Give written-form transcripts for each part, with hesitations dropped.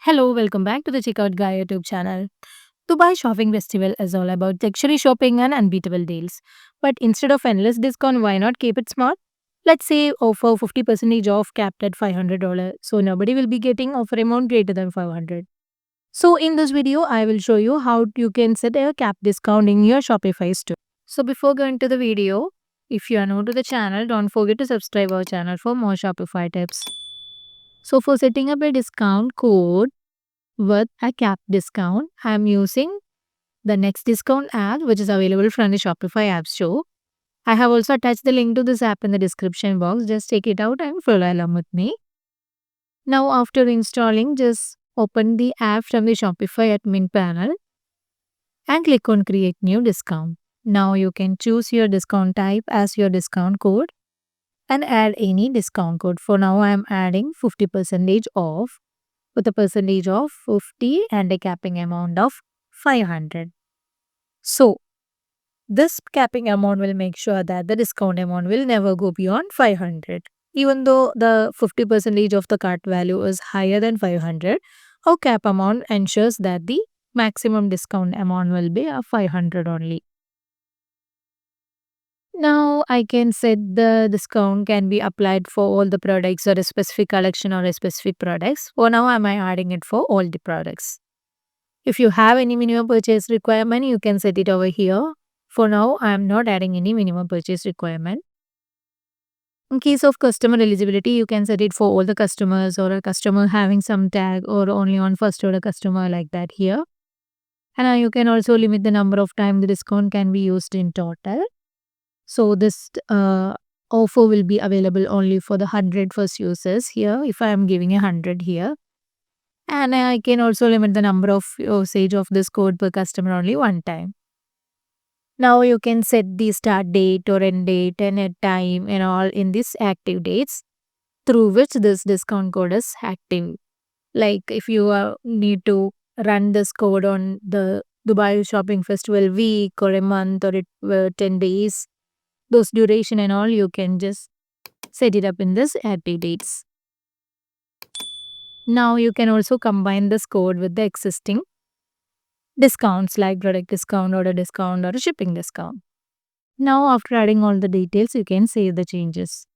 Hello, welcome back to the Checkout Guy YouTube channel. Dubai Shopping Festival is all about luxury shopping and unbeatable deals. But instead of endless discount, why not keep it small? Let's say offer 50% off capped at $500. So nobody will be getting offer amount greater than 500. So in this video, I will show you how you can set a cap discount in your Shopify store. So before going to the video, if you are new to the channel, don't forget to subscribe our channel for more Shopify tips. So for setting up a discount code, with a cap discount, I'm using the next discount app, which is available from the Shopify App Store. I have also attached the link to this app in the description box. Just take it out and follow along with me. Now, after installing, just open the app from the Shopify admin panel and click on Create New Discount. Now, you can choose your discount type as your discount code and add any discount code. For now, I am adding 50% off with a percentage of 50 and a capping amount of 500. So, this capping amount will make sure that the discount amount will never go beyond 500. Even though the 50% of the cart value is higher than 500, our cap amount ensures that the maximum discount amount will be a 500 only. Now I can set the discount can be applied for all the products or a specific collection or a specific products. For now, am I adding it for all the products? If you have any minimum purchase requirement, you can set it over here. For now, I am not adding any minimum purchase requirement. In case of customer eligibility, you can set it for all the customers or a customer having some tag or only on first order customer like that here. And you can also limit the number of time the discount can be used in total. So this offer will be available only for the 100 first users here if I am giving 100 here. And I can also limit the number of usage of this code per customer only one time. Now you can set the start date or end date and a time and all in these active dates through which this discount code is active. Like if you need to run this code on the Dubai Shopping Festival week or a month or 10 days, those duration and all, you can just set it up in this active dates. Now you can also combine this code with the existing discounts like product discount, order discount or a shipping discount. Now after adding all the details, you can save the changes.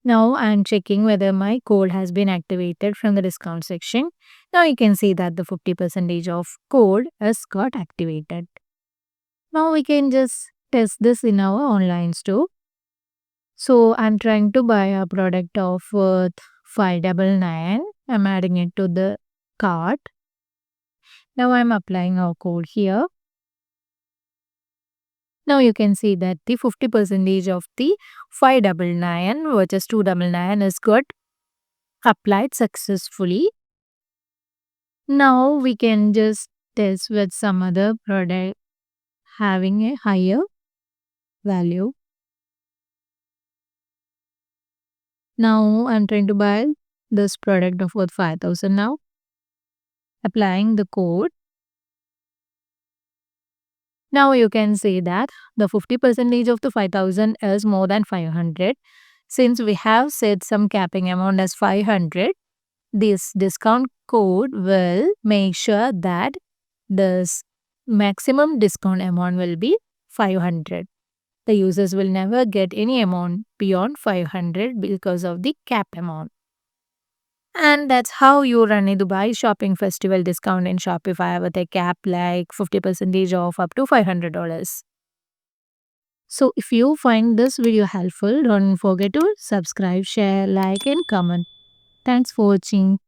Now I am checking whether my code has been activated from the discount section. Now you can see that the 50% off code has got activated. Now we can just test this in our online store. So I'm trying to buy a product of worth 599. I'm adding it to the cart. Now I'm applying our code here. Now you can see that the 50% of the 599 which is 299 is got applied successfully. Now we can just test with some other product having a higher value. Now I'm trying to buy this product of worth 5,000 now. Applying the code. Now you can say that the 50% of the 5,000 is more than 500. Since we have set some capping amount as 500, this discount code will make sure that this maximum discount amount will be 500. The users will never get any amount beyond 500 because of the cap amount. And that's how you run a Dubai Shopping Festival discount in Shopify with a cap like 50% off up to $500. So if you find this video helpful, don't forget to subscribe, share, like and comment. Thanks for watching.